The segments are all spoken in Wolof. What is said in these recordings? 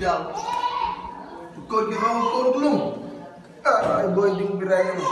jàll koor gi xaw ma koor gu lum ay booy diw bi rey na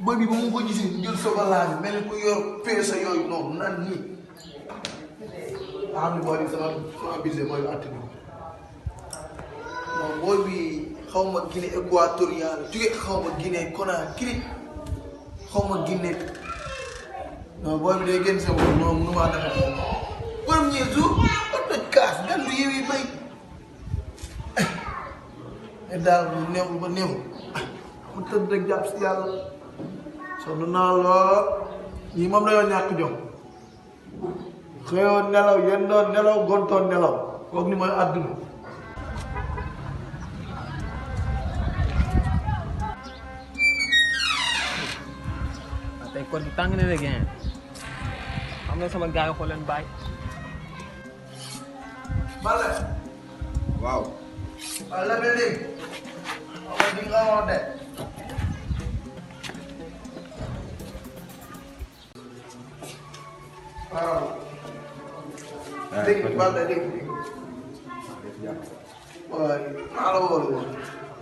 bëgg bi mu ko gisee jël sokolaa bi mel ni ku yor peesa yooyu noonu nan nii xam ni booy bi sama budget booy bi attanu non booy bi xaw ma Guinée équatoriale jóge xaw ma Guinée Conakry xaw ma Guinée non booy bi day génn sama bopp non mënu maa defee premier jour ba toj kaas gan bi yow yi bay daal bu neexul ba neexul mu tëdd rek jàpp si yàlla sonn naa lool ñii moom la yoo ñàkk jom xëyoon nelaw yendoon nelaw gontoon nelaw kooku ni mooy àdduna tey koor gi tàng na de gain xam nga sama gars yi xool leen bàyyi. Bale. waaw. waaw la mel nii. waaw di nga wax de. waaw. dégg nga Bale dégg nga. waaye maa la wóor woon.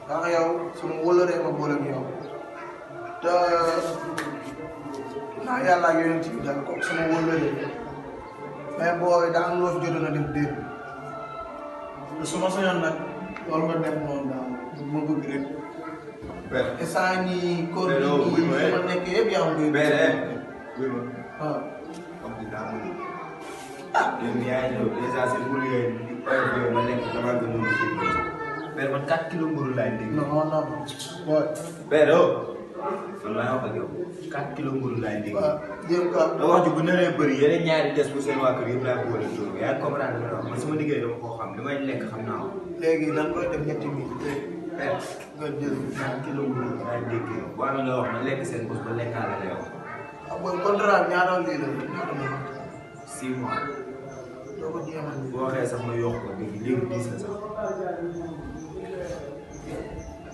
daa nga yow suma wóolaree ma boole ak yow. te naa yàlla ak yonent bi daal kooku sama wóolaree. mais booy daa am loo fi jotoon a def démb. te su ma sañoon nag loolu nga def noonu daal ma bëgg rek. benn instant yii kóor gi ma nekkee yëpp yaa ngi koy. benn waaw. comme que daa mën ah yéen yaa ngi ñëw dèjà si mburu yooyu ma nekk damaa gënoon a kii benn man 4 kilos mburu laay dégg. non non booy. benn man maa wax ak yow 4 kilos mburu laay dégg. waaw jéem ka. te wax ji bu naree bëri yeneen ñaari des bu seen waa kër yëpp laay boole dóor yaa ngi comprendre li ma wax man sama liggéey dama koo xam li may lekk xam naa ko. léegi nan koy def ñetti minutes. benn nga jël 4 kilos mburu laay dégg boo amee nga wax ma lekk seen bés ba lekkaale la yow. ah booy contrat ñaata lii la ñaata la 6 mois. doo ko jéemal. boo waxee sax ma yokk ko léegi 10 la sax.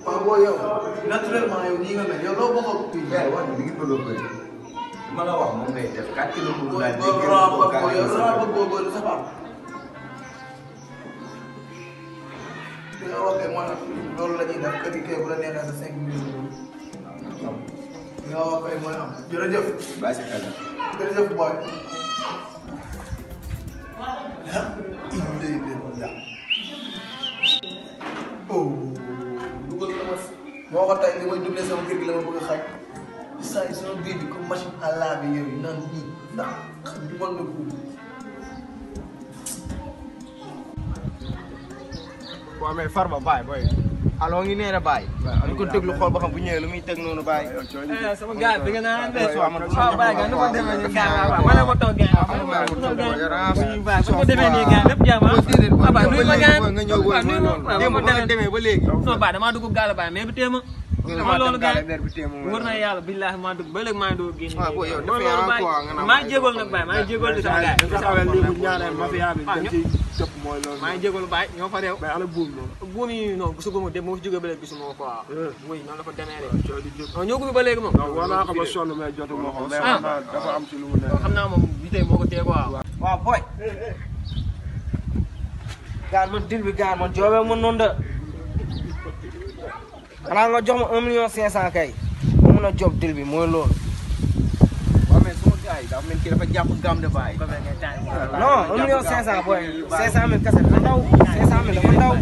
waaw booy yow naturellement yow nii nga mel yow doo bokk ak kii. mais wax mi ngi bëgg a bëri. li ma la wax moom ngay def 4 kilos mburu laay boo dégg. raa bëgg booy yow raa bëgg boo bëri sa papa. li nga waxee maanaam loolu la ñuy def kër gi kay bu la neexee sa 5 minutes li nga wax kay mooy am jërëjëf. bàyyi si xel. jërëjëf booy. ah indi leen la. oh. dugal na ma moo ko tey li may dundee sama kër gi la ma bëgg a xaj. saa yi sama biir bi comme machine à laver yooyu naan nii ndax xam du mën na ko. waaw mais Farba Baye booy aloo ngi nee na Baye. waaw ko déglu xool ba xam bu ñëwee lu muy teg noonu Baye. sama gars bi nga naan de. waaw man waaw Baye gan nu ma demee nii gars waaw ma ne ma toog gars waaw ma ne ma toog gars demee nii gars lépp jàmm ah. waaw Baye nuyu ma gars nga ñëw booy mooy loolu démb ba nga demee ba léegi. non Baye damaa dugg gaal Baye mais bi téema. dama loolu gars wër na yàlla billaahi maa dugg ba léegi maa ngi doog génn. waaw booy yow dama loolu Baye maa ngi jégalu nag Baye maa ngi jégalu di sama gars yi. maa ngi jégalu Baye ñoo fa réew. mais ana buum noonu. buum yi non gisuguma dem moo fi jógee ba léegi gisuma ko quoi. oui noonu la fa demee rek. non ñoo ko fi ba léegi moom. war naa ko ba sonn mais jotu ma ko. dafa am ci lu mu ne. xam naa moom bi tey moo ko téye quoi. waaw booy. gaan man dil bi gaan man joobee man noonu de. xanaa nga jox ma 1,500,000 kay. ma mun a job dil bi mooy loolu. waaw mais sama gars yi dafa mel ki dafa jàpp gam de Baye. non 1,500,000 booy 500,000 kese dafa ndaw 500,000 dafa ndaw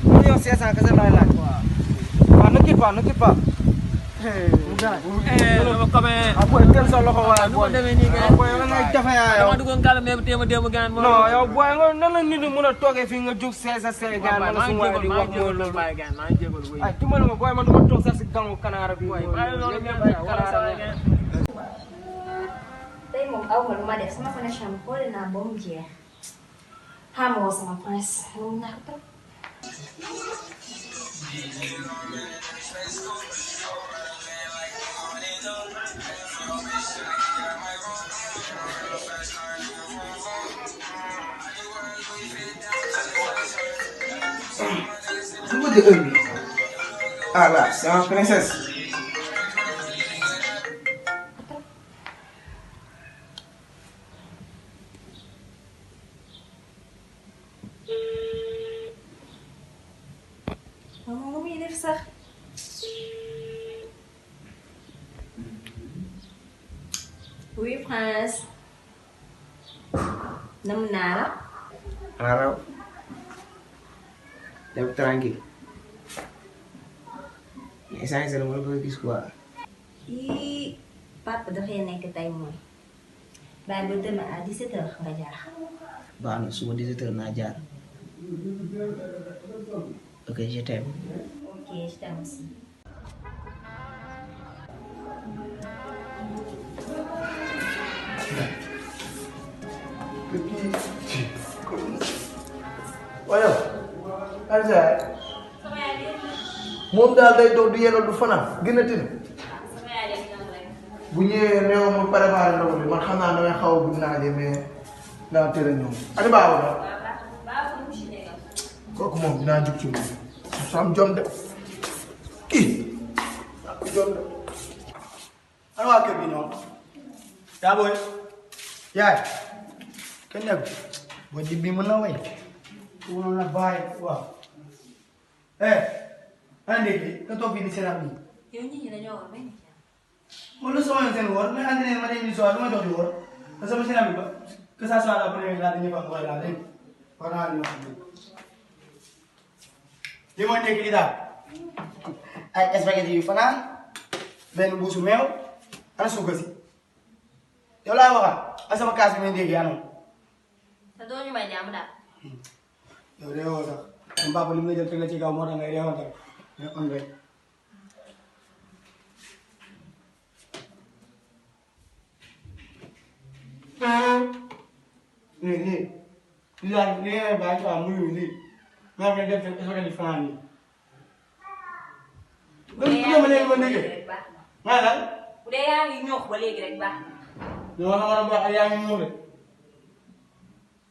1,500,000 kese laay laaj. waaw ne quitte pas ne quitte pas. dama xamee. ah booy teel sa loxo waaye nu booy. ma demee nii gars booy yow ngay jafe yaa yow. dama duggoon kàlla mais bi téema démb gars non yow booy nga nan la nit ñi mën a toogee fii nga jug seesa see gaan wala su ma di wax mooy loolu. maa ngi jégalu wéy. ay dimbali ma booy man dama toog sax si gangu kanaara bi. maa ngi loolu ngeen ay wala kanaara saa bi. ngeen. tey moom aw ma lu ma def sama connexion bi xooli naa ba mu jeex xamoo sama prince moom naa ko trop. Lu ma heure bi ah là c'est ma princesse. Prince. Nam naa la. Raraw. Dem tranquille. Essence la mo ko gis quoi. Ii papa dafay nekk tey moom. Bàyyi ba demain à 17h nga jaar. Baax na suba 17h naa jaar. Ok, je t'aime. Ok, je t'aime aussi. waaye Alisa moom daal day doog du yendoo du fanaan gënatin bu ñëwee néew mu préparé ndogu bi man xam naa damay xaw a bëgg naa de mais daa teel a ñëw ani baabu la kooku moom dinaa jug ci moom su am jom de kii ak jom de ana waa kër gi ñoom yaa booy yaay kenn nekk boo ji bii mën na way mënoon na bàyyi waaw ana ndékki nga toog fii di seetaan nii Yow nit ñi dañoo war may ni man lu sama yoon seen woor mais andi ne ma dem soir du ma dox di woor te sama seetaan bi ba que ça soit la première la dañuy fa mooy la dégg war naa li wax li mooy ndékki li daal ay spaghetti yu fanaan benn buusu meew ana suukar si yow laay waxal ak sama kaas bi may ndékki anoon te doo ñu may jàmm daal. yow réewoo sax sama papa li mu la jël teg la ci kaw moo tax ngay réewoo tamit mais on rek lii daal li ngeen bàyyi quoi muy lii maa ngi def dafa di fanaan nii. donc bu ma léegi ma déggee maa daal bu dee yaa ngi ñoox ba léegi rek baax na. yow xam nga baax yaa ngi ñëw de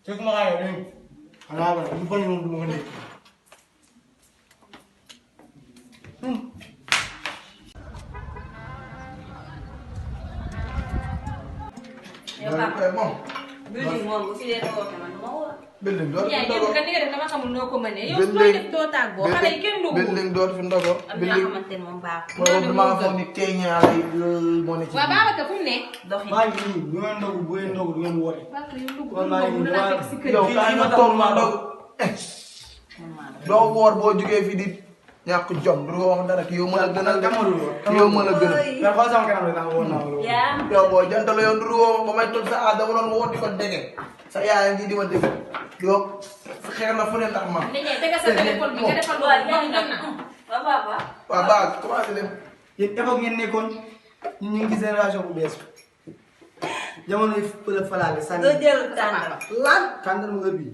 fekk ma xaaral dégg nga xanaa ba du bon moom du ma ko dégg. yow papa moom building moom bu fi dee woote man du ma woo. building door fi yaa ndogo ngi kat ni nga def dama xamul noo ko mënee. yow su may def doo tàggoo xale yi kenn du building door fi ndogo am ñoo building xamante ne moom baaxul. moom damaa foog ni teeñaale yi loolu moo ne ci waaw Babacar fu mu ne. doxi maa ngi nii bu ngeen ndogu bu ngeen ndogu du ngeen woote. Babacar yow dugg kon maa ngi nii dana fekk si kër yow gi. kaa nga toog ma ndog doo woor boo jugee fii di ñàkk jom du wax dara ki yow mën a gënal de ki yow mën a gënal mais xool sama kanam rek ndax woon naa loolu. yaa yow boo jantal yow du woo ba may toll sa aas dama doon woo di ko dege sa yaay ngi di ma dégg yow xeer na fu ne ndax man nit ñi tegal sa téléphone bi nga defal loolu jot na. waaw papa. waaw baax commencé leen yéen époque ngeen nekkoon ñun ñu ngi ci génération bu bees jamono yi fële falaale sànni. doo jël tàndal. lan kàndal mu heure bii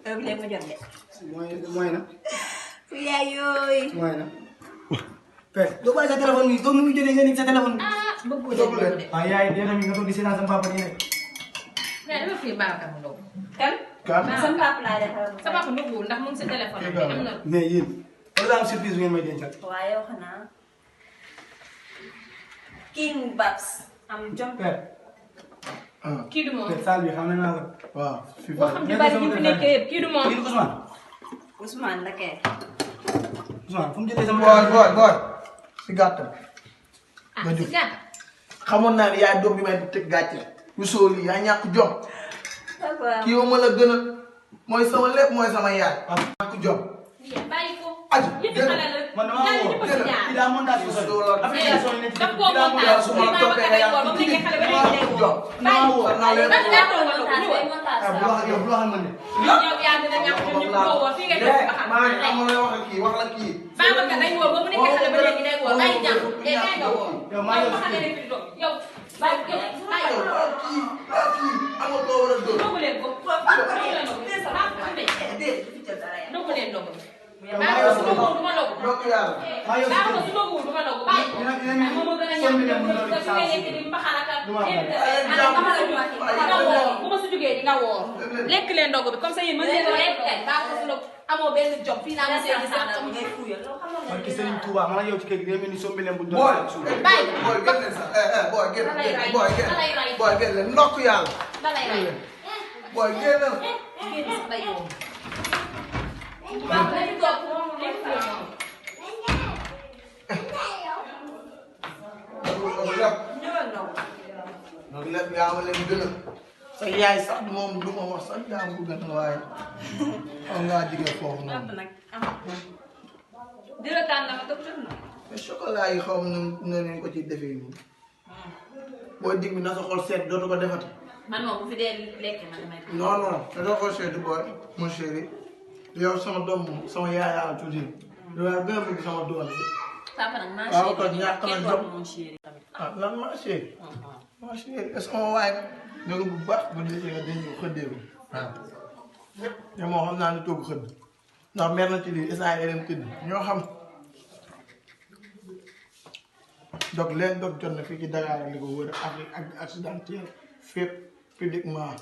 heure bi léegi ma jot de. mooy na fu yaay yooyu. mooy na. père doo bàyyi sa téléphone bi comme ni muy jotee nga nekk sa téléphone bi. ah bëggu Dëgg la. de. waaw yaay dee tamit nga toog di seetaan sa papa di nekk. mais dama fi Babacar mu ndogu. kan. kan sama papa laa defal. sa papa ndoguwul ndax mu ngi si téléphone bi am na. mais yéen wala am surprise bu ngeen may dencal. waaye yow xanaa. King Babs. am jom. père ah kii du moom. père salle bi xam naa ko. waaw fi boo xam ne bari ñu fi nekkee yëpp kii du moom. kii du Ousmane. Ousmane la kay. Ousmane fu mu jëlee sama. booy si gàttal ah ma si jóg gàtt. xamoon naa ne yaay doom bi may teg gàcce bu sóol yi yaa ñàkk jom papa. ki yow mën a gën a mooy sama lépp mooy sama yaay ñàkk jom lii bàyyi ko. aju yëpp xale la. man damaa ñaari woo ñëpp a si jaar. kii daa montage bu sori. application yi nekk ci daf kii koo daa montage. montage su ma la toppee nga yàq ba mu nekkee xale ba léegi day woo. jom bàyyi ko. naa leen ndax daa toog wala montage ñëwal. day montage ah bu wax ak yow bu wax ak man de. yow yaa dina ñàkk ñun ñëpp koo woo fii nga def ba xam. maa ngi am lay wax ak kii wax la kii Babacar day woo ba mu nekkee xale ba léegi day woo bàyyi jàmm te kay nga woo. yow maa ngi ba xale rek di doon yow bàyyi ko bàyyi ko. kii amul koo war a dóor dogu leen ko. dogu leen dogu. Babacar su dogu du ma dogu. ndokk yàlla Babacar su dogu du ma dogu bàyyi ko. dina moom moo gën a ñàkk ñoom te fi nga nekk di mbaxalaka. bu ma su jógee di nga woor. lekk leen ndogu bi comme ça yéen mën ngeen a lekk kay Babacar su dogu amoo benn job fii naa ma see gis ak ngay fuyal loo xam parce que Serigne Touba man ak yow ci kër gi day mel ni sombi leen bu ñu booy doon suuf. bàyyi booy gën leen sax booy gën booy gën leen ndokk yàlla da lay rey. booy gën leen génn sax day yomb. Babacar dañu toog moom lekk la moom. ñëwal ndaw. donc lépp yaa ma leen gën a sa yaay sax moom du ma wax sax yaa ma ko gën a waaye xam ngaa jigéen foofu noonu. dina tànn dama toog na. mais chocolat yi xaw ma ne leen ko ci defee nii boo dig bi na sa xol seet dootu ko defati. man moom bu fi dee lekk man damay. non non te doo ko seeti booy mon chéri yow sama doom moom sama yaay yaa toujours yow yaa gën a bëgg sama doom bi. papa nag maa waaw kon ñàkk na kenn jom mon chéri tamit. ah lan ma chéri. ma chéri est-ce que ma waay nga bu baax bu desee nga dañu xëddee ko waaw. te moo xam naa ne togg xëdd ndax mer na ci lii instant yii dem tëdd ñoo xam. donc leen dog jot na fii ci Dakar li ko wër ak accidentel fépp publiquement